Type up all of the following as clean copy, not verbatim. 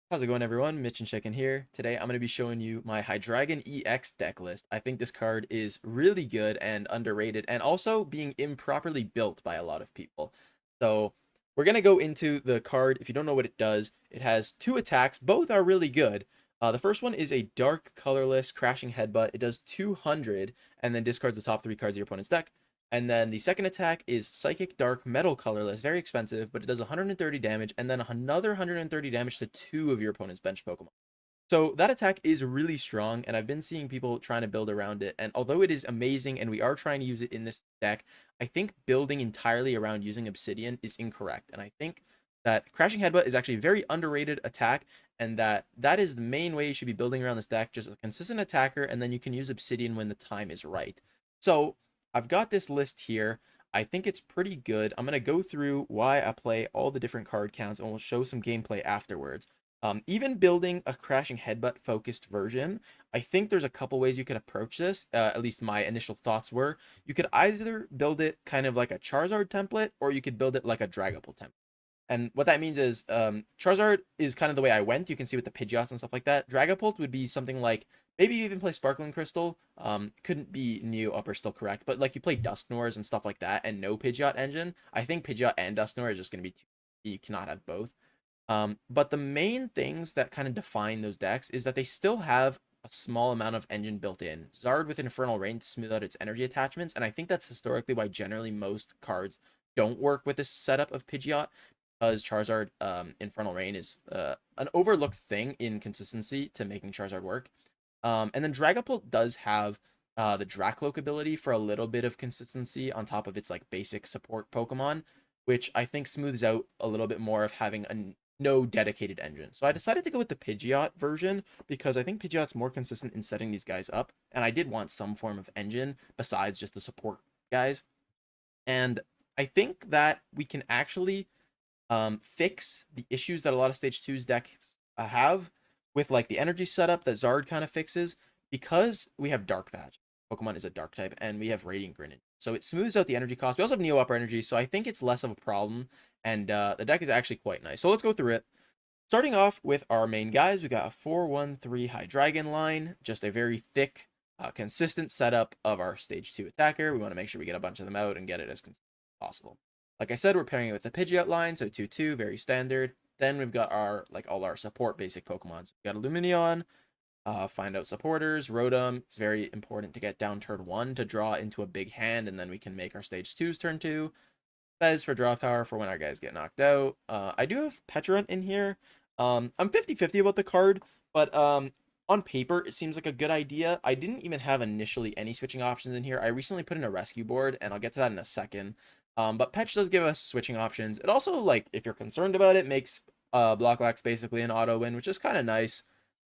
How's it going, everyone? Mitchen checking here. Today I'm going to be showing you my Hydreigon EX deck list. I think this card is really good and underrated and also being improperly built by a lot of people. So we're going to go into the card. If you don't know what it does, it has two attacks. Both are really good. The first one is a dark colorless crashing headbutt. It does 200 and then discards the top three cards of your opponent's deck. And then the second attack is Psychic Dark Metal Colorless. Very expensive, but it does 130 damage and then another 130 damage to two of your opponent's bench Pokemon. So that attack is really strong, and I've been seeing people trying to build around it. And although it is amazing and we are trying to use it in this deck, I think building entirely around using Obsidian is incorrect. And I think that Crashing Headbutt is actually a very underrated attack, and that is the main way you should be building around this deck, just a consistent attacker, and then you can use Obsidian when the time is right. So I've got this list here. I think it's pretty good. I'm going to go through why I play all the different card counts, and we'll show some gameplay afterwards. Even building a Crashing Headbutt focused version, I think there's a couple ways you could approach this. At least my initial thoughts were, you could either build it kind of like a Charizard template, or you could build it like a Dragapult template. And what that means is Charizard is kind of the way I went. You can see with the Pidgeots and stuff like that. Dragapult would be something like, maybe you even play Sparkling Crystal. Couldn't be Neo Upper still correct, but like you play Dusknoirs and stuff like that and no Pidgeot engine. I think Pidgeot and Dusknoir is just going to be too, you cannot have both. But the main things that kind of define those decks is that they still have a small amount of engine built in. Zard with Infernal Rain to smooth out its energy attachments, and I think that's historically why generally most cards don't work with this setup of Pidgeot, because Charizard Infernal Rain is an overlooked thing in consistency to making Charizard work. And then Dragapult does have the Dracloak ability for a little bit of consistency on top of its like basic support Pokemon, which I think smooths out a little bit more of having no dedicated engine. So I decided to go with the Pidgeot version because I think Pidgeot's more consistent in setting these guys up, and I did want some form of engine besides just the support guys. And I think that we can actually fix the issues that a lot of Stage 2's decks have with like the energy setup that Zard kind of fixes, because we have Dark Patch. Pokemon is a Dark type, and we have Radiant Greninja. So it smooths out the energy cost. We also have Neo Upper Energy, so I think it's less of a problem, and the deck is actually quite nice. So let's go through it. Starting off with our main guys, we got a 4-1-3 Hydreigon line, just a very thick, consistent setup of our Stage 2 attacker. We want to make sure we get a bunch of them out and get it as consistent as possible. Like I said, we're pairing it with the Pidgeot line, so 2-2, very standard. Then we've got our all our support basic Pokemon. So we got a Lumineon, find out supporters, Rotom. It's very important to get down turn 1 to draw into a big hand, and then we can make our Stage 2's turn 2. Fez for draw power for when our guys get knocked out. I do have Pecharunt in here. I'm 50-50 about the card, but on paper, it seems like a good idea. I didn't even have initially any switching options in here. I recently put in a rescue board, and I'll get to that in a second. But Petch does give us switching options. It also, like, if you're concerned about it, makes Blocklax basically an auto win, which is kind of nice.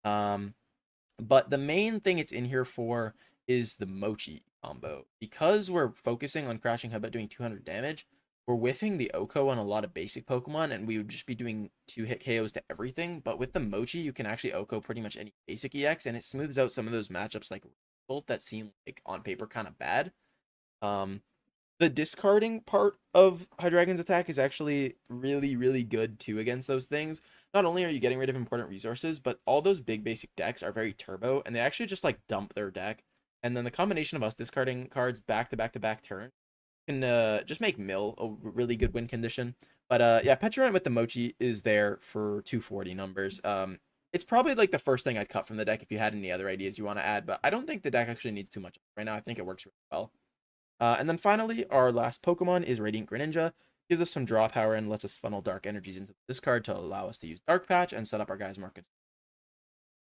But the main thing it's in here for is the Mochi combo. Because we're focusing on Crashing Headbutt doing 200 damage, we're whiffing the Oko on a lot of basic Pokemon, and we would just be doing 2-hit KOs to everything. But with the Mochi, you can actually Oko pretty much any basic EX, and it smooths out some of those matchups like Bolt that seem like on paper kind of bad. The discarding part of Hydreigon's attack is actually really, really good too against those things. Not only are you getting rid of important resources, but all those big basic decks are very turbo, and they actually just like dump their deck. And then the combination of us discarding cards back to back to back turn can just make Mill a really good win condition. But yeah, Pecharunt with the Mochi is there for 240 numbers. It's probably like the first thing I'd cut from the deck if you had any other ideas you want to add, but I don't think the deck actually needs too much right now. I think it works really well. And then finally, our last Pokemon is Radiant Greninja. Gives us some draw power and lets us funnel dark energies into this card to allow us to use Dark Patch and set up our guys more consistently.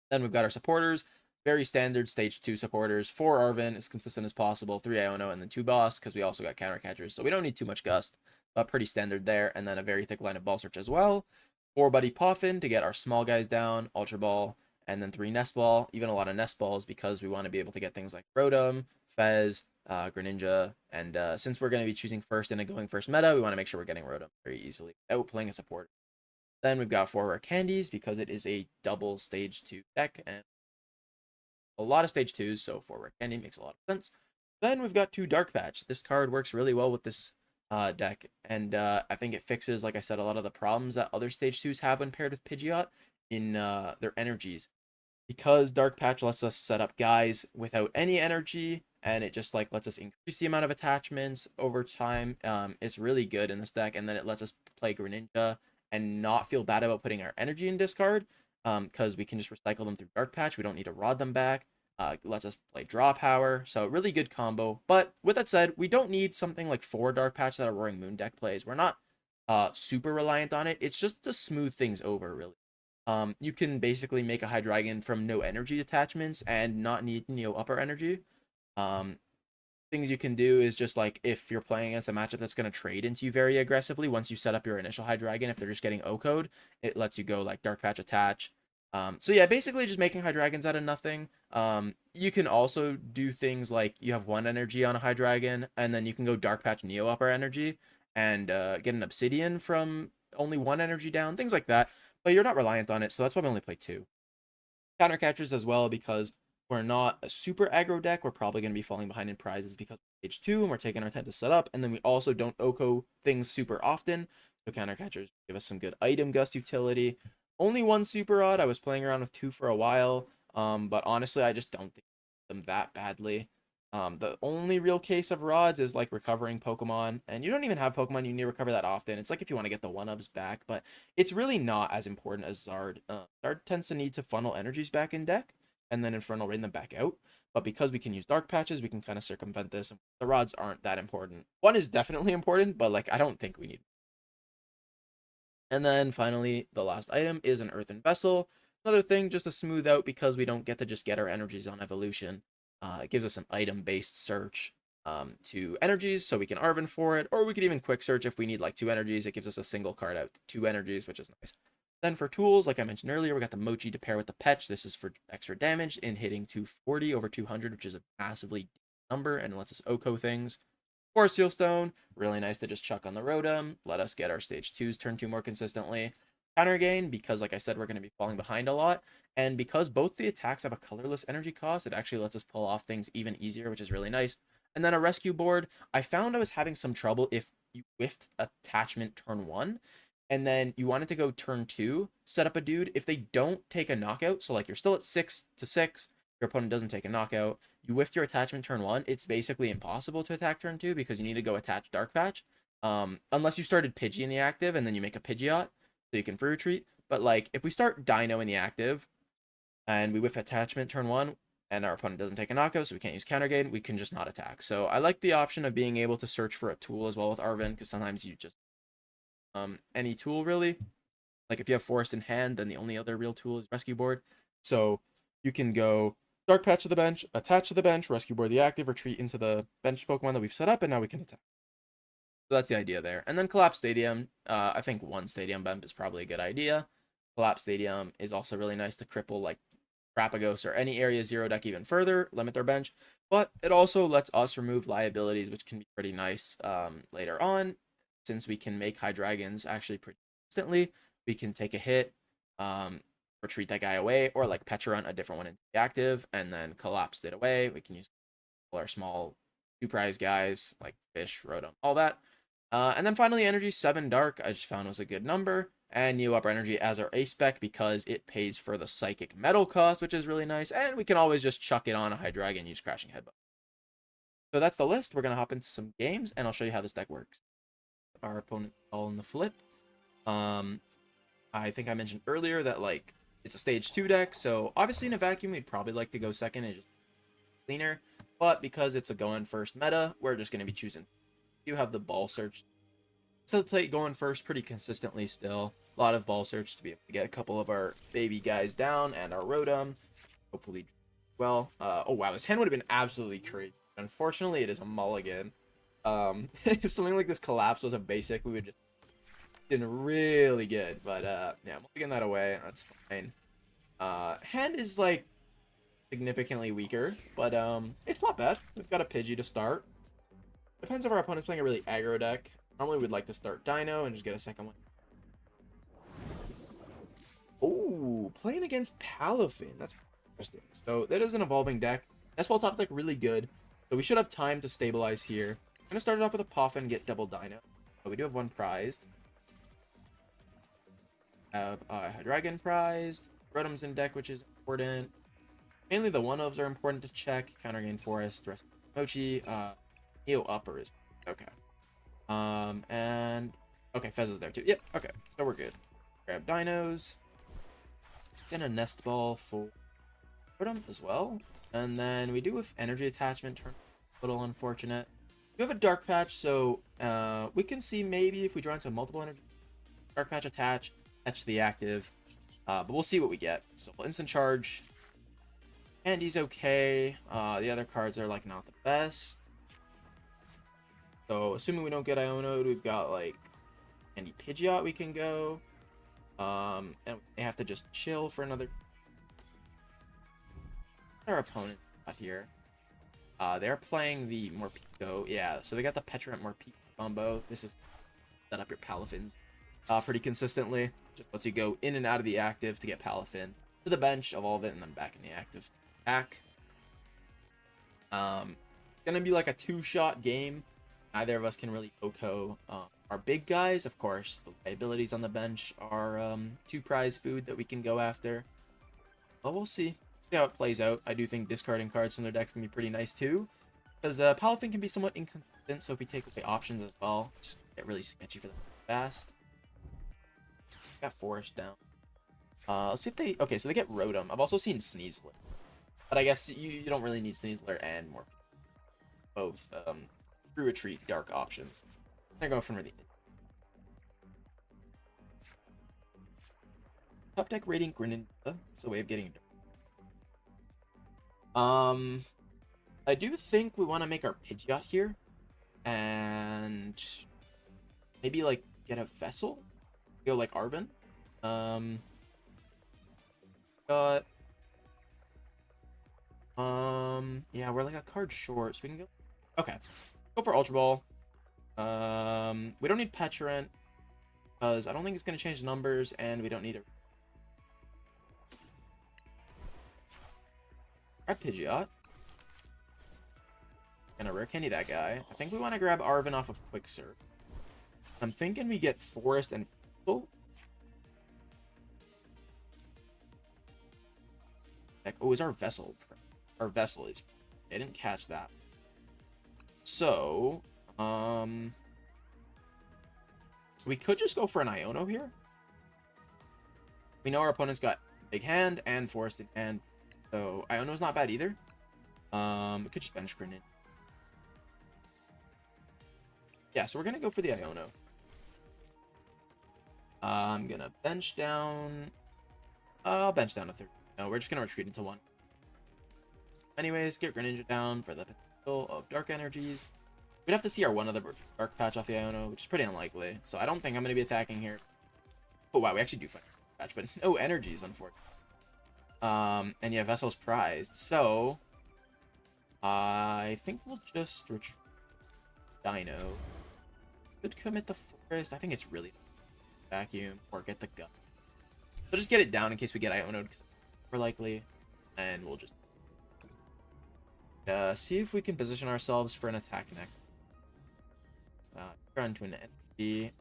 Then we've got our supporters. Very standard Stage 2 supporters. 4 Arven, as consistent as possible. 3 Iono, and then 2 Boss, because we also got counter catchers. So we don't need too much Gust, but pretty standard there. And then a very thick line of Ball Search as well. 4 Buddy Poffin to get our small guys down. Ultra Ball. And then 3 Nest Ball. Even a lot of Nest Balls, because we want to be able to get things like Rotom, Fez, Greninja, and since we're going to be choosing first in a going first meta, we want to make sure we're getting Rotom very easily without playing a support. Then we've got 4 Rare Candies, because it is a double Stage 2 deck, and a lot of Stage 2s, so 4 Rare Candy makes a lot of sense. Then we've got 2 Dark Patch. This card works really well with this deck, and I think it fixes, like I said, a lot of the problems that other Stage 2s have when paired with Pidgeot, in their energies, because Dark Patch lets us set up guys without any energy, and it just like lets us increase the amount of attachments over time. It's really good in this deck, and then it lets us play Greninja and not feel bad about putting our energy in discard, because we can just recycle them through Dark Patch. We don't need to rod them back. Lets us play draw power, so really good combo. But with that said, we don't need something like 4 Dark Patch that a Roaring Moon deck plays. We're not super reliant on it. It's just to smooth things over, really. You can basically make a Hydreigon from no energy attachments and not need Neo Upper Energy. Um, Things you can do is just like if you're playing against a matchup that's going to trade into you very aggressively, once you set up your initial Hydreigon, if they're just getting O-code, it lets you go like Dark Patch attach. So yeah, basically just making Hydreigons out of nothing. You can also do things like you have 1 energy on a Hydreigon, and then you can go Dark Patch Neo Upper Energy and get an Obsidian from only 1 energy down, things like that. But you're not reliant on it, so that's why we only play 2. Counter catchers as well, because we're not a super aggro deck. We're probably going to be falling behind in prizes because we're stage 2 and we're taking our time to set up, and then we also don't OHKO things super often, so counter catchers give us some good item gust utility. Only 1 super odd. I was playing around with 2 for a while, but honestly, I just don't think them that badly. The only real case of rods is like recovering Pokemon, and you don't even have Pokemon you need to recover that often. It's like if you want to get the 1-ups back, but it's really not as important as Zard. Zard tends to need to funnel energies back in deck, and then Infernal Rain them back out. But because we can use Dark Patches, we can kind of circumvent this. The rods aren't that important. 1 is definitely important, but like I don't think we need. And then finally, the last item is an Earthen Vessel. Another thing just to smooth out, because we don't get to just get our energies on evolution. It gives us an item-based search to energies, so we can Arven for it, or we could even quick search if we need like 2 energies. It gives us a single card out 2 energies, which is nice. Then for tools, like I mentioned earlier, we got the Mochi to pair with the Pech. This is for extra damage in hitting 240 over 200, which is a massively number, and lets us OHKO things. Or Seal Stone, really nice to just chuck on the Rotom, let us get our stage 2s turn 2 more consistently. Counter Gain, because like I said, we're going to be falling behind a lot, and because both the attacks have a colorless energy cost, it actually lets us pull off things even easier, which is really nice. And then a Rescue Board, I found I was having some trouble if you whiffed attachment turn 1, and then you wanted to go turn 2, set up a dude. If they don't take a knockout, so like you're still at 6 to 6, your opponent doesn't take a knockout, you whiffed your attachment turn 1, it's basically impossible to attack turn 2 because you need to go attach Dark Patch. Unless you started Pidgey in the active and then you make a Pidgeot, so you can free retreat. But like if we start Deino in the active and we whiff attachment turn 1 and our opponent doesn't take a knockout, so we can't use Counter Gain, we can just not attack. So I like the option of being able to search for a tool as well with Arven, because sometimes you just any tool really. Like if you have Forest in hand, then the only other real tool is Rescue Board. So you can go Dark Patch to the bench, attach to the bench, Rescue Board the active, retreat into the bench Pokemon that we've set up, and now we can attack. So that's the idea there. And then Collapsed Stadium, I think 1 Stadium Bump is probably a good idea. Collapsed Stadium is also really nice to cripple like Frapagos or any area 0 deck even further, limit their bench. But it also lets us remove liabilities, which can be pretty nice later on, since we can make Hydreigons actually pretty instantly. We can take a hit, retreat that guy away, or like Pecharunt a different one into the active, and then collapse it away. We can use all our small 2 prize guys like Fish, Rotom, all that. And then finally, Energy 7 Dark, I just found was a good number. And Neo Upper Energy as our A spec, because it pays for the Psychic Metal cost, which is really nice. And we can always just chuck it on a Hydreigon and use Crashing Headbutt. So that's the list. We're going to hop into some games, and I'll show you how this deck works. Our opponent's all in the flip. I think I mentioned earlier that like it's a stage 2 deck, so obviously in a vacuum we'd probably like to go second and just cleaner, but because it's a going first meta, we're just going to be choosing. You have the ball search, so it's going first pretty consistently still. A lot of ball search to be able to get a couple of our baby guys down and our Rotom, hopefully well. Oh wow, this hand would have been absolutely crazy. Unfortunately, it is a mulligan. If something like this Collapse was a basic, we would just been really good, but yeah, I'm taking that away. That's fine. Hand is like significantly weaker, but it's not bad. We've got a Pidgey to start. Depends if our opponent's playing a really aggro deck. Normally we'd like to start Deino and just get a second one. Oh, playing against Palafin. That's interesting. So that is an evolving deck. Nest Ball top deck really good. So we should have time to stabilize here. I'm gonna start it off with a Poffin and get double Deino. But we do have 1 prized. have Hydreigon prized, Rotom's in deck, which is important. Mainly the one-ofs are important to check. Counter Gain Forest, Rescue Mochi, Neo Upper is okay. And okay, Fez is there too. Yep, okay, so we're good. Grab Dinos. Get a Nest Ball for Rotom as well. And then we do have Energy Attachment, turn a little unfortunate. We have a Dark Patch, so we can see maybe if we draw into multiple energy. Dark Patch attach the active. But we'll see what we get. So we'll instant charge. Andy's okay. The other cards are like not the best. So assuming we don't get Iono, we've got like Andy Pidgeot we can go. And they have to just chill for another. Our opponent out here. They're playing the Morpeko. Yeah, so they got the Pecharunt Morpeko combo. This is set up your Palafins pretty consistently. Just lets you go in and out of the active to get Palafin to the bench, evolve it, and then back in the active attack. Gonna be like a two-shot game. Neither of us can really OHKO our big guys. Of course, the liabilities on the bench are two prize food that we can go after. But we'll see. See how it plays out. I do think discarding cards from their decks can be pretty nice too, because Palafin can be somewhat inconsistent. So if we take away options as well, just get really sketchy for them fast. Got Forest down. Let's see if they. Okay, so they get Rotom. I've also seen Sneasler, but I guess you don't really need Sneasler and more. Both through retreat dark options. They're going for the top deck Radiant Greninja. It's a way of getting. I do think we want to make our Pidgeot here, and maybe like get a Vessel. Go like Arven. Got. Yeah, we're like a card short, so we can go. Okay, go for Ultra Ball. We don't need Pecharunt because I don't think it's gonna change the numbers, and we don't need it. Grab Pidgeot. Gonna Rare Candy that guy. I think we want to grab Arven off of Quick Serve. I'm thinking we get Forest and Vessel. Oh, is our Vessel? Our Vessel is. I didn't catch that. So, we could just go for an Iono here. We know our opponent's got Big Hand and Forest in hand, so Iono's not bad either. We could just bench Greninja. Yeah, so we're gonna go for the Iono. I'm gonna bench down. I'll bench down to 30. No, we're just gonna retreat into 1. Anyways, get Greninja down for the potential of Dark Energies. We'd have to see our one other Dark Patch off the Iono, which is pretty unlikely. So I don't think I'm gonna be attacking here. Oh wow, we actually do fight Patch, but no energies, unfortunately. And yeah, Vessel's prized. So I think we'll just retreat Dino. Could commit the Forest. I think it's really vacuum or get the gun. So just get it down in case we get Iono'd, because we're likely, and we'll just see if we can position ourselves for an attack next. Try into an energy. We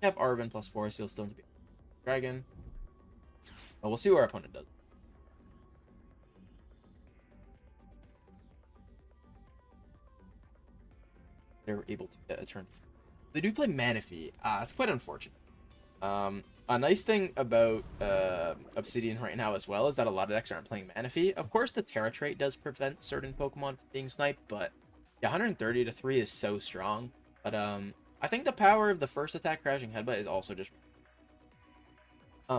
have Arven plus Forest. He'll still need to be Dragon. But we'll see what our opponent does. They were able to get a turn. They do play Manaphy. It's quite unfortunate. A nice thing about Obsidian right now as well is that a lot of decks aren't playing Manaphy. Of course, the Terra trait does prevent certain Pokemon from being sniped, but yeah, 130 to 3 is so strong. But I think the power of the first attack Crashing Headbutt is also just.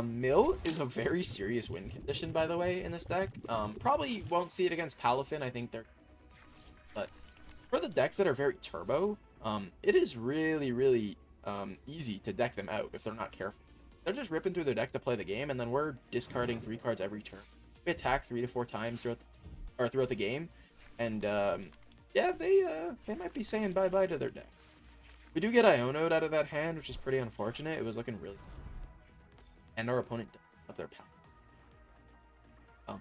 Mill is a very serious win condition, by the way, in this deck. Probably won't see it against Palafin. I think they're. But for the decks that are very turbo, it is really, really easy to deck them out if they're not careful. They're just ripping through their deck to play the game, and then we're discarding 3 cards every turn. We attack 3 to 4 times throughout the game, and yeah, they might be saying bye-bye to their deck. We do get Iono'd out of that hand, which is pretty unfortunate. It was looking really good. And our opponent up their power.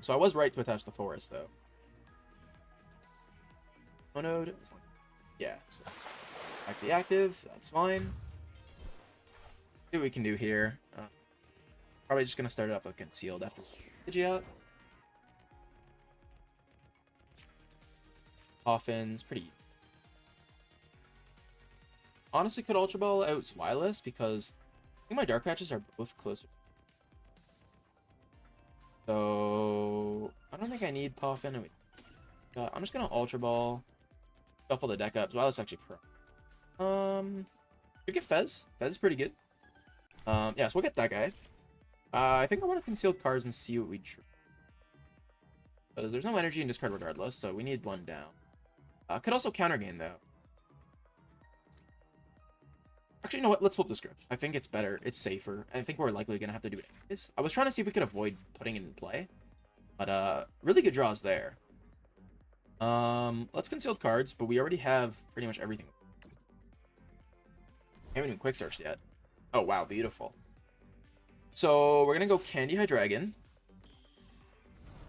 So I was right to attach the Forest, though. Iono'd. Yeah, so the active, that's fine. See what we can do here. Probably just gonna start it off with concealed after Pidgeot. Poffin's pretty. Honestly, could Ultra Ball out Zweilous because I think my Dark Patches are both closer. So I don't think I need Poffin. I'm just gonna Ultra Ball, shuffle the deck up. Zweilous actually pro. We get Fez. Fez is pretty good. Yeah, so we'll get that guy. I think I want to conceal cards and see what we drew. There's no energy in discard regardless, so we need one down. Could also counter gain though. Actually, you know what? Let's flip the script. I think it's better. It's safer. I think we're likely gonna have to do it anyways. I was trying to see if we could avoid putting it in play, but really good draws there. Let's conceal cards, but we already have pretty much everything. I haven't even quick searched yet. Oh wow, beautiful. So we're gonna go Candy Hydreigon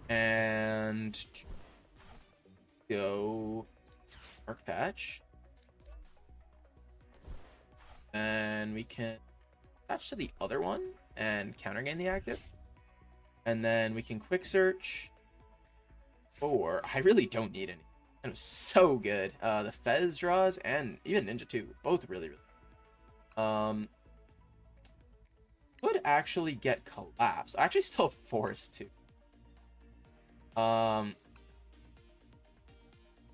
and go Dark Patch, and we can attach to the other one and counter gain the active, and then we can quick search. Or I really don't need any. It was so good. The Fez draws and even Ninja too, both really. Could actually get Collapsed. I actually still have Forest too.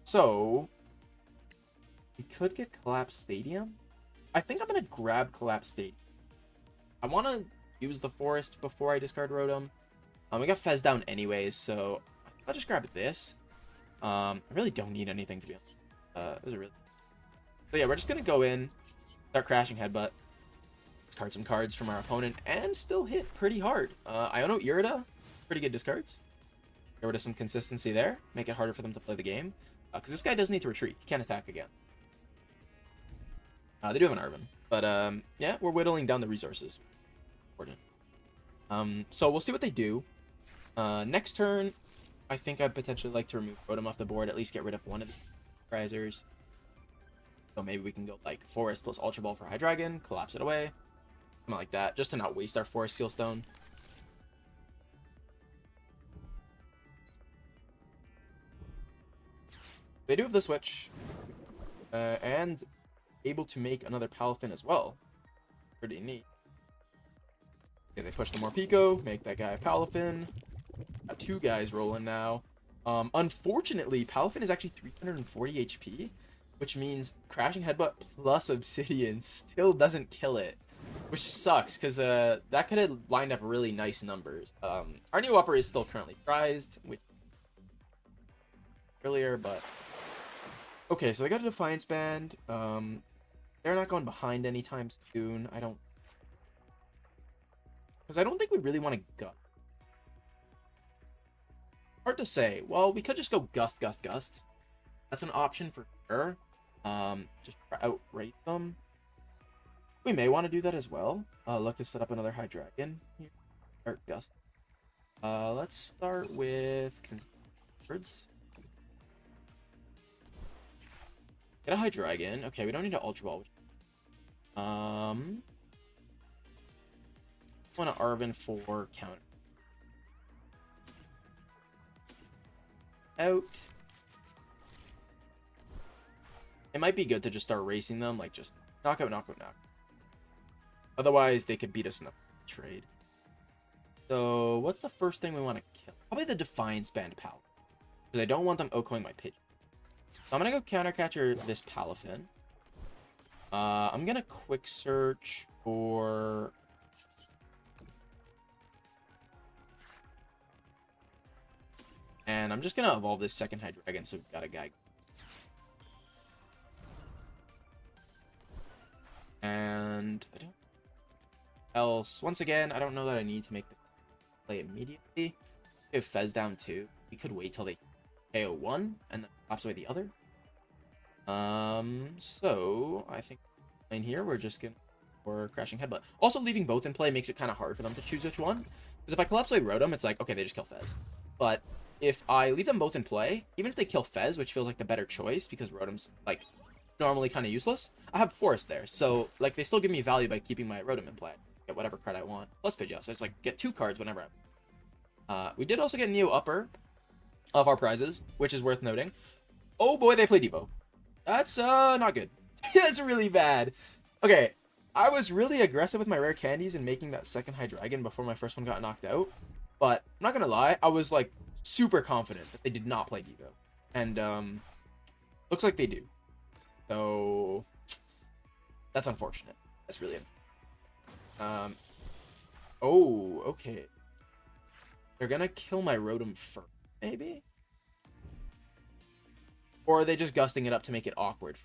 So we could get Collapsed Stadium. I think I'm gonna grab Collapsed Stadium. I want to use the Forest before I discard Rotom. We got Fez down anyways, so I'll just grab this. I really don't need anything to be honest. This is really. So yeah, we're just gonna go in, start crashing Headbutt, discard some cards from our opponent, and still hit pretty hard. Iono Irida, pretty good discards. Get rid of some consistency there, make it harder for them to play the game. Because this guy does need to retreat. He can't attack again. They do have an Arven, but yeah, we're whittling down the resources. Important. So we'll see what they do. Next turn, I think I'd potentially like to remove Rotom off the board, at least get rid of one of the prizers. So maybe we can go like Forest plus Ultra Ball for Hydreigon, collapse it away. Something like that, just to not waste our Forest Seal Stone. They do have the switch. And able to make another Palafin as well. Pretty neat. Okay, they push the more Pico, make that guy a Palafin. Got two guys rolling now. Unfortunately, Palafin is actually 340 HP, which means Crashing Headbutt plus Obsidian still doesn't kill it, which sucks because that could have lined up really nice numbers. Our Neo Upper is still currently prized, which earlier, but okay, so I got a Defiance Band. They're not going behind anytime soon. Because I don't think we really want to gut. Hard to say. Well, we could just go Gust. That's an option for sure. Just outrate them. We may want to do that as well. Look to set up another Hydreigon here. Or Gust. Let's start with Concerts. Get a Hydreigon. Okay, we don't need an Ultra Ball. Want an Arven for counter. Out. It might be good to just start racing them, like just knock out. Otherwise, they could beat us in the trade. So, what's the first thing we want to kill? Probably the Defiance Band Palin. Because I don't want them outcoing my Pidgey. So I'm going to go countercatcher this Palafin. I'm going to quick search for... And I'm just going to evolve this second Hydreigon, so we've got a guy. And I don't else. Once again, I don't know that I need to make the play immediately. We have Fez down 2. We could wait till they KO 1 and then pops away the other. So I think in here we're just gonna Crashing Headbutt. Also, leaving both in play makes it kind of hard for them to choose which one. Because if I collapse away Rotom, it's like, okay, they just kill Fez. But if I leave them both in play, even if they kill Fez, which feels like the better choice because Rotom's like normally kind of useless, I have Forest there. So like they still give me value by keeping my Rotom in play. get whatever card I want, plus Pidgeot. So it's like get 2 cards whenever we did also get Neo Upper of our prizes, which is worth noting. Oh boy, they play Devo. That's not good. That's really bad. Okay, I was really aggressive with my rare candies and making that second Hydreigon before my first one got knocked out. But I'm not gonna lie, I was like super confident that they did not play Devo. And looks like they do. So that's unfortunate. That's really unfortunate. Oh, okay. They're gonna kill my Rotom first, maybe? Or are they just gusting it up to make it awkward?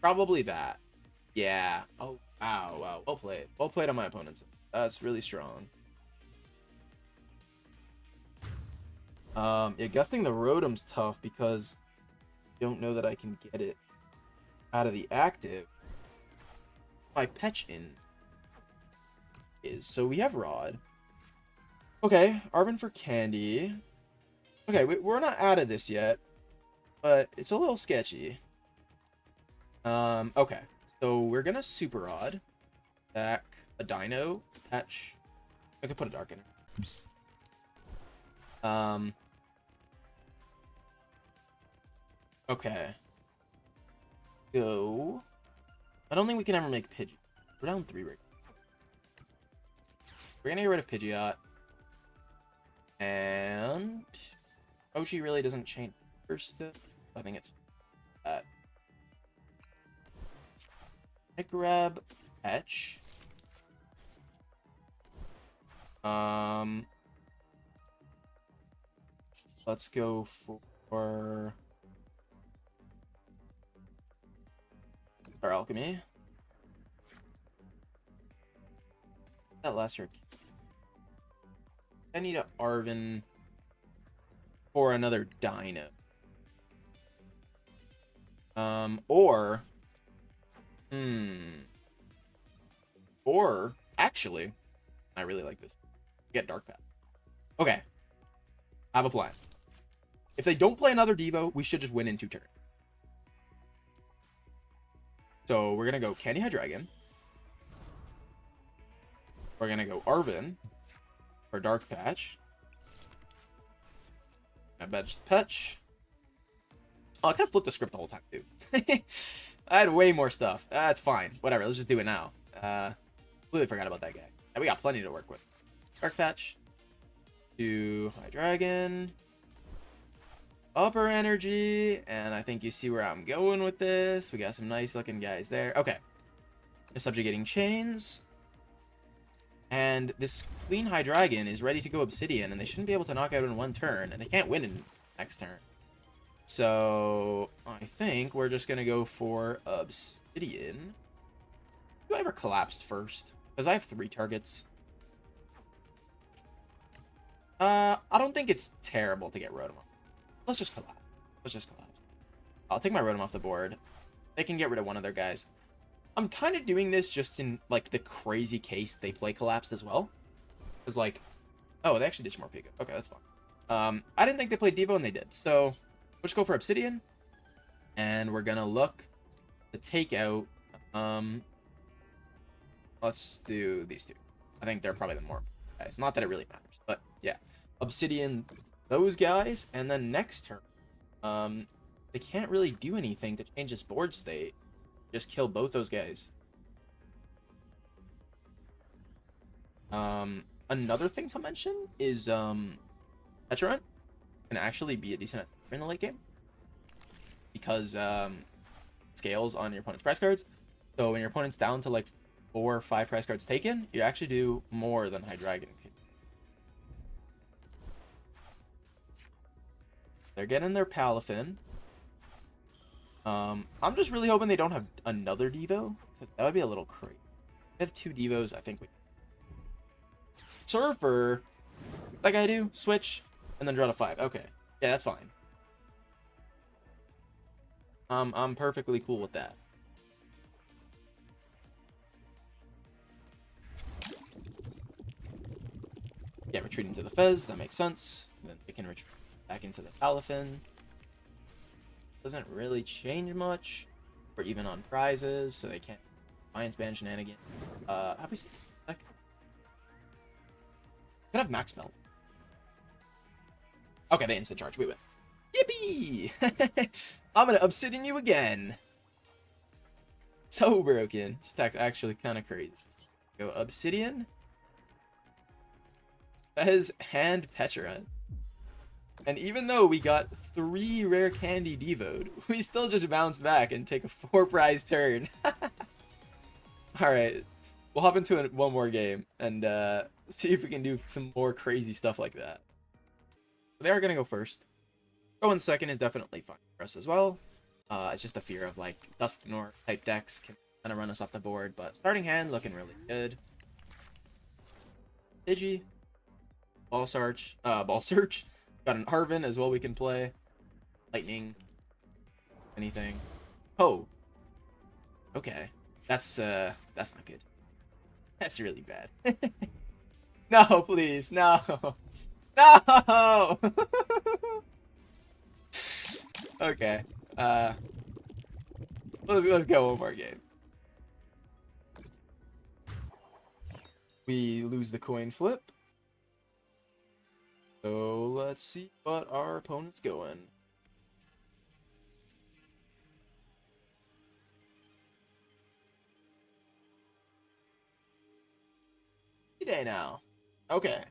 Probably that. Yeah. Oh, wow, wow. Well played. Well played on my opponents. That's really strong. Yeah, gusting the Rotom's tough because I don't know that I can get it out of the active. My Pecharunt is. So we have Rod. Okay, Arven for Candy. Okay, we're not out of this yet, but it's a little sketchy. Okay, so we're gonna Super Rod back a Deino Patch. I could put a Dark in. Oops. Okay. Go. I don't think we can ever make Pidgey. We're down 3 right now. We're gonna get rid of Pidgeot. And Mochi really doesn't change first stuff. I think it's that. I grab Etch. Let's go for our Alchemy. That lesser. I need a Arven for another Deino. Or actually, I really like this. Get Dark Patch. Okay. I have a plan. If they don't play another Devo, we should just win in 2 turns. So we're gonna go Candy Hydreigon. We're gonna go Arven for Dark Patch. I bet Patch. Oh, I could have flipped the script the whole time too. I had way more stuff. That's fine. Whatever. Let's just do it now. Completely forgot about that guy. And we got plenty to work with. Dark Patch. To Hydreigon. Upper Energy. And I think you see where I'm going with this. We got some nice looking guys there. Okay. Subjugating Chains. And this clean Hydreigon is ready to go Obsidian, and they shouldn't be able to knock out in 1 turn, and they can't win in next turn. So I think we're just gonna go for Obsidian. Do I ever collapsed first? Because I have 3 targets. I don't think it's terrible to get Rotom off. Let's just collapse. Let's just collapse. I'll take my Rotom off the board. They can get rid of one of their guys. I'm kind of doing this just in, like, the crazy case they play Collapsed as well. Because, like, oh, they actually did some more Pidgeot. Okay, that's fine. I didn't think they played Devo, and they did. So, we'll just go for Obsidian. And we're going to look to take out, let's do these 2. I think they're probably the more guys. Not that it really matters, but, yeah. Obsidian, those guys, and then next turn, they can't really do anything to change this board state. Just kill both those guys. Another thing to mention is Pecharunt can actually be a decent in the late game because scales on your opponent's prize cards. So when your opponent's down to like 4 or 5 prize cards taken, you actually do more than Hydreigon can. They're getting their Palin. I'm just really hoping they don't have another Devo, because that would be a little crazy. They have 2 Devos, I think we... Surfer! That guy do? Switch, and then draw to 5. Okay. Yeah, that's fine. I'm perfectly cool with that. Yeah, retreating to the Fez, that makes sense. Then they can retreat back into the Palin. Doesn't really change much, or even on prizes, so they can't Lions ban shenanigans. Have we seen that? Could have max melt. Okay, they instant charge. We win. Yippee! I'm gonna obsidian you again. So broken. This attack's actually kind of crazy. Go obsidian. Fez hand Pecharunt. And even though we got 3 rare candy devoed, we still just bounce back and take a 4 prize turn. Alright, we'll hop into one more game and see if we can do some more crazy stuff like that. They are going to go first. Going second is definitely fine for us as well. It's just a fear of like Dusknoir type decks can kind of run us off the board, but starting hand looking really good. Pidgey. Ball Search. Got an Arven as well we can play. Lightning. Anything. Oh. Okay. That's not good. That's really bad. No, please. No. No! Okay. Let's go one more game. We lose the coin flip. So let's see what our opponent's going. Day now. Okay.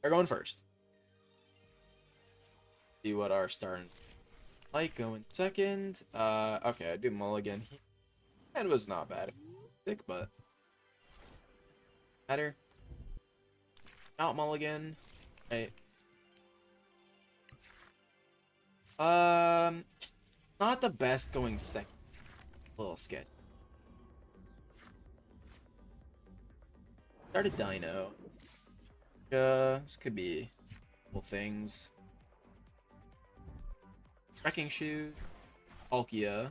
They're going first. See what our starting like going second. Okay, I do mulligan. And was not bad. Sick, but better. Out mulligan. Right. Not the best going second. A little sketch. Started Deino. This could be a couple things. Wrecking Shoe. Palkia.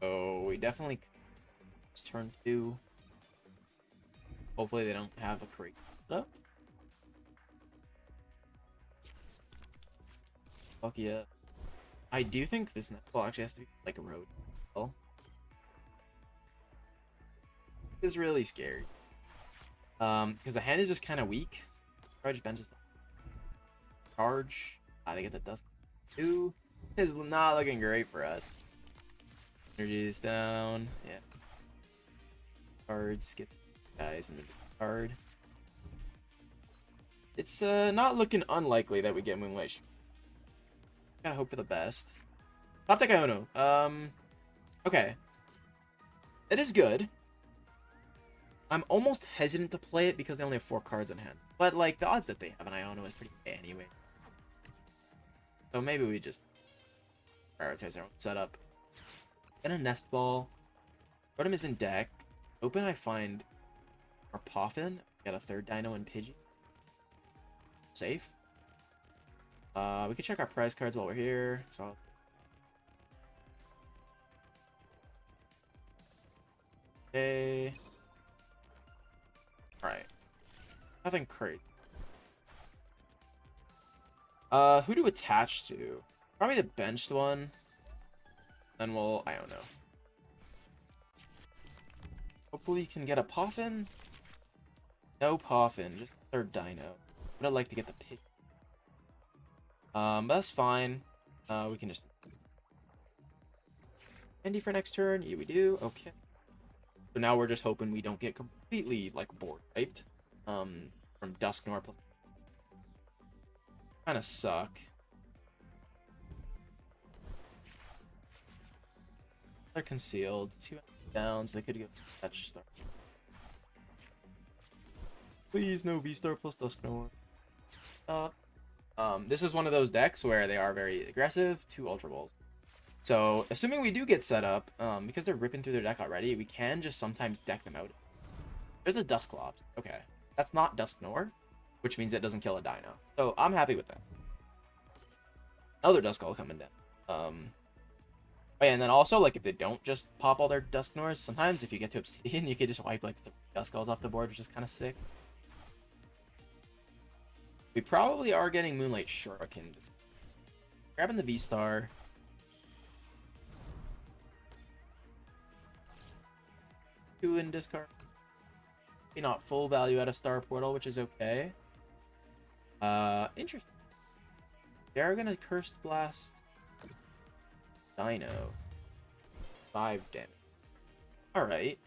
Oh, we definitely. It's turn 2. Hopefully they don't have a crate up. Palkia. I do think this Nest Ball actually has to be like a road. Oh. This is really scary. Because the hand is just kind of weak. Charge benches. Charge. They get the Dusk 2. This is not looking great for us. Energy is down. Yeah. Card. Skip guys in the card. It's not looking unlikely that we get Moonlight. Gotta hope for the best. Top deck Iono. Okay. It is good. I'm almost hesitant to play it because they only have 4 cards in hand. But, like, the odds that they have an Iono is pretty high anyway. So maybe we just prioritize our own setup. Get a Nest Ball. Rotom is in deck. Open, I find our Poffin. Got a 3rd Deino and Pidgey. Safe. We can check our prize cards while we're here. So okay. Alright. Nothing crazy. Who to attach to? Probably the benched one. Then we'll I don't know. Hopefully you can get a Poffin. No Poffin, just 3rd Deino. But I'd like to get the Pidgey. But that's fine. We can just Candy for next turn. Yeah, we do. Okay. So now we're just hoping we don't get completely like board wiped. From Dusknoir. Kind of suck. They're concealed. 2 downs. They could get touch star. Please no V-Star plus Dusknoir. This is one of those decks where they are very aggressive. 2 Ultra Balls. So, assuming we do get set up, because they're ripping through their deck already, we can just sometimes deck them out. There's a Dusclops. Okay. That's not Dusknoir, which means it doesn't kill a Deino. So, I'm happy with that. Another Duskull coming down. Oh yeah, and then also, like, if they don't just pop all their Dusknoirs, sometimes if you get to Obsidian, you can just wipe, like, the Duskulls off the board, which is kind of sick. We probably are getting Moonlight Shuriken. Grabbing the V-Star. 2 in discard. Maybe not full value at a Star Portal, which is okay. Interesting. They are gonna Cursed Blast Deino. 5 damage. Alright.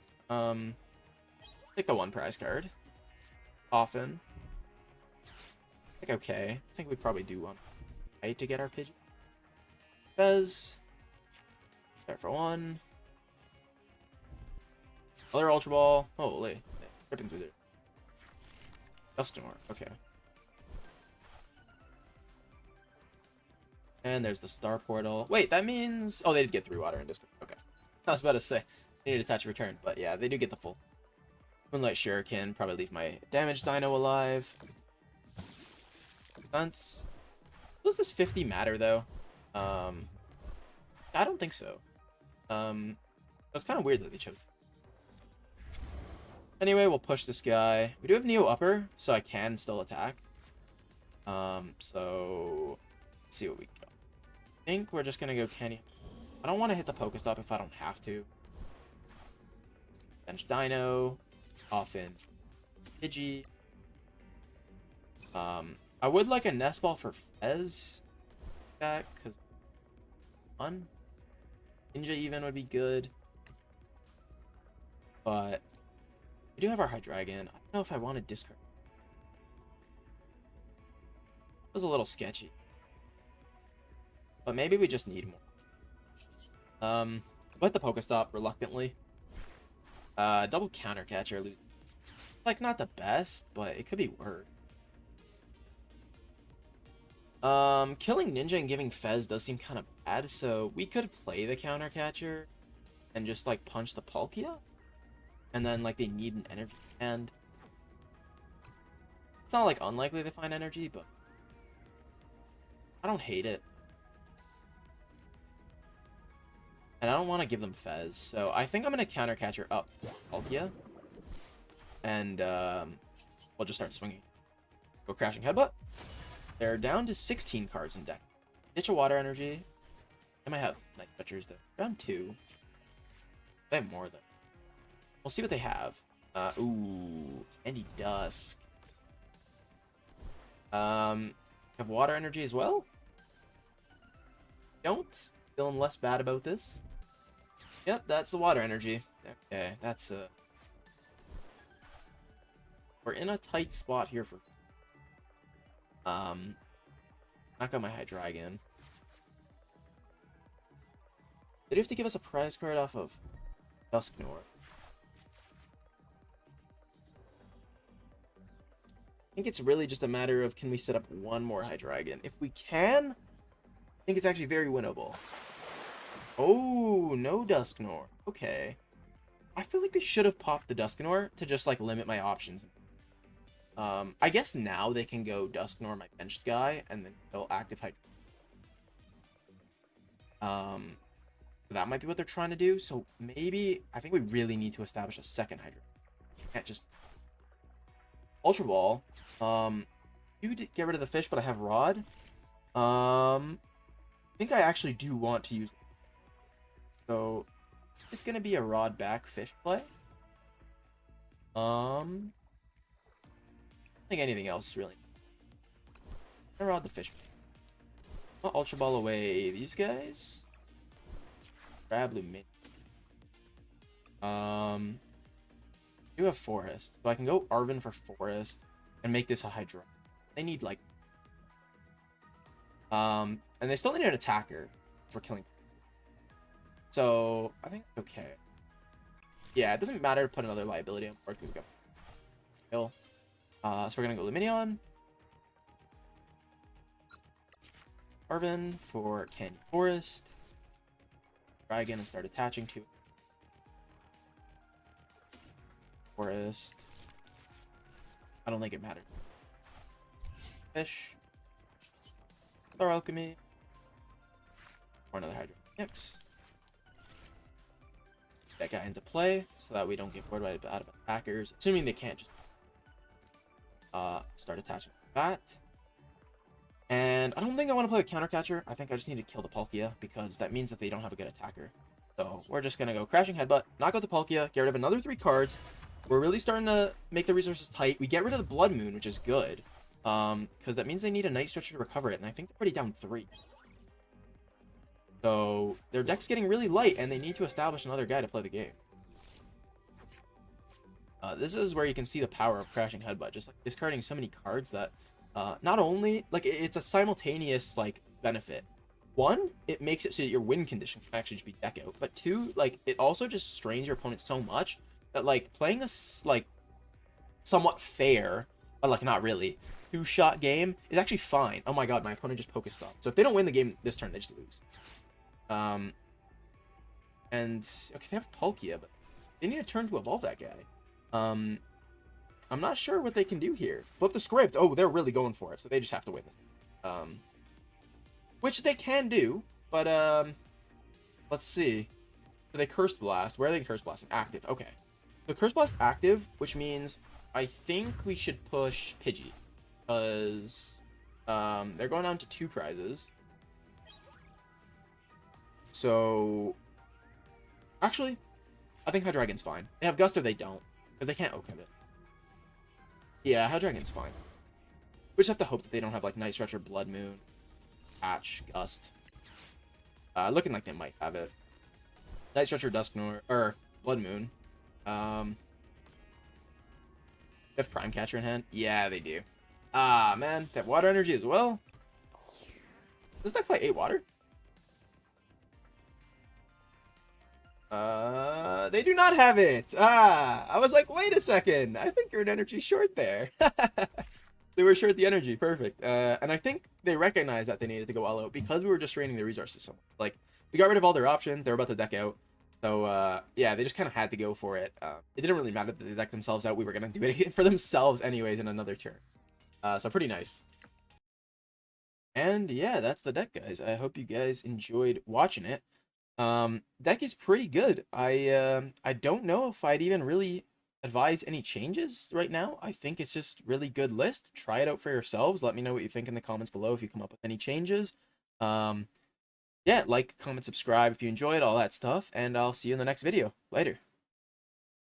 Take the 1 prize card. Often. I think okay. I think we probably do want to get our Pidgey. Fez. Start for 1. Another Ultra Ball. Holy. Ripping through there. Dusknoir. Okay. And there's the Star Portal. Wait, that means... Oh, they did get 3 water in discard. Okay. I was about to say. They need to touch return. But yeah, they do get the full. Moonlight Shuriken. Probably leave my damaged Deino alive. Stunts. Does this 50 matter, though? I don't think so. It's kind of weird that they chose. Anyway, we'll push this guy. We do have Neo Upper, so I can still attack. So... Let's see what we got. I think we're just gonna go Kenny. I don't want to hit the Pokestop if I don't have to. Bench Deino. Often Pidgey. I would like a Nest Ball for Fez. That, because... Fun. Ninja even would be good. But... We do have our Hydreigon. I don't know if I want to discard. It was a little sketchy. But maybe we just need more. With the Pokestop reluctantly. Double Counter Catcher. Like, not the best, but it could be worse. Killing Ninja and giving Fez does seem kind of bad, so we could play the Counter Catcher and just, like, punch the Palkia. And then, like, they need an energy. And it's not, like, unlikely they find energy, but I don't hate it. And I don't want to give them Fez, so I think I'm going to Counter Catcher up Palkia. And we'll just start swinging. Go Crashing Headbutt. They're down to 16 cards in deck. Ditch a Water Energy. I might have Night Butchers though. Round 2. They have more though. We'll see what they have. Ooh, Candy Dusk. Have Water Energy as well? Don't. Feeling less bad about this. Yep, that's the Water Energy. Okay, that's we're in a tight spot here for knock out my Hydreigon. They do have to give us a prize card off of Dusknoir. I think it's really just a matter of can we set up one more Hydreigon. If we can, I think it's actually very winnable. Oh, no Dusknoir. Okay. I feel like they should have popped the Dusknoir to just like limit my options. I guess now they can go Dusknoir, my benched guy, and then they'll active Hydreigon. That might be what they're trying to do. So maybe I think we really need to establish a second Hydreigon. Can't just Ultra Ball. You could get rid of the fish, but I have Rod. I think I actually do want to use it. So it's gonna be a Rod back fish play. I think anything else really. I Rod the fish. I'll Ultra Ball away these guys. Grab Lumineon. Do have Forest, so I can go Arven for Forest and make this a Hydra. They need like, and they still need an attacker for killing. So I think okay. Yeah, it doesn't matter to put another liability on board because we got kill. So we're gonna go Lumineon. Arven for Candy Forest. Try again and start attaching to Forest. I don't think it matters. Fish. Or Alchemy. Or another Hydro. Next. That guy into play so that we don't get bored by out of attackers. Assuming they can't just start attaching that. And I don't think I want to play the Counter Catcher. I think I just need to kill the Palkia because that means that they don't have a good attacker. So we're just going to go Crashing Headbutt, knock out the Palkia, get rid of another 3 cards. We're really starting to make the resources tight. We get rid of the Blood Moon, which is good. Because that means they need a Night Stretcher to recover it, and I think they're already down 3. So their deck's getting really light, and they need to establish another guy to play the game. This is where you can see the power of Crashing Headbutt, just like discarding so many cards that not only, like, it's a simultaneous, like, benefit. 1, it makes it so that your win condition can actually just be deck out, but 2, like, it also just strains your opponent so much that, like, playing a, like, somewhat fair, but, like, not really, 2-shot game is actually fine. Oh my god, my opponent just Pokestopped. So if they don't win the game this turn, they just lose. And, okay, they have Palkia, but they need a turn to evolve that guy. I'm not sure what they can do here. Flip the script. Oh, they're really going for it, so they just have to win this. Which they can do, but, let's see. So they Curse Blast. Where are they Curse Blast? Active. Okay. The Curse Blast active, which means I think we should push Pidgey. Because, they're going down to 2 prizes. So, actually, I think Hydreigon's fine. They have Gust or they don't. Because they can't Okab it. Yeah, Hydreigon's fine. We just have to hope that they don't have, like, Night Stretcher, Blood Moon, Patch, Gust. Looking like they might have it. Night Stretcher, Dusknoir, or Blood Moon. They have Prime Catcher in hand? Yeah, they do. Ah, man. They have Water Energy as well. Does this deck play 8 Water? They do not have it. Ah, I was like, wait a second. I think you're an energy short there. They were short the energy. Perfect. And I think they recognized that they needed to go all out because we were just draining their resources so much. Like, we got rid of all their options. They were about to deck out. So, yeah, they just kind of had to go for it. It didn't really matter that they decked themselves out. We were going to do it for themselves anyways in another turn. So pretty nice. And yeah, that's the deck, guys. I hope you guys enjoyed watching it. Deck is pretty good. I don't know if I'd even really advise any changes right now. I think it's just really good list. Try it out for yourselves. Let me know what you think in the comments below if you come up with any changes. Yeah, like, comment, subscribe if you enjoyed all that stuff, and I'll see you in the next video. Later.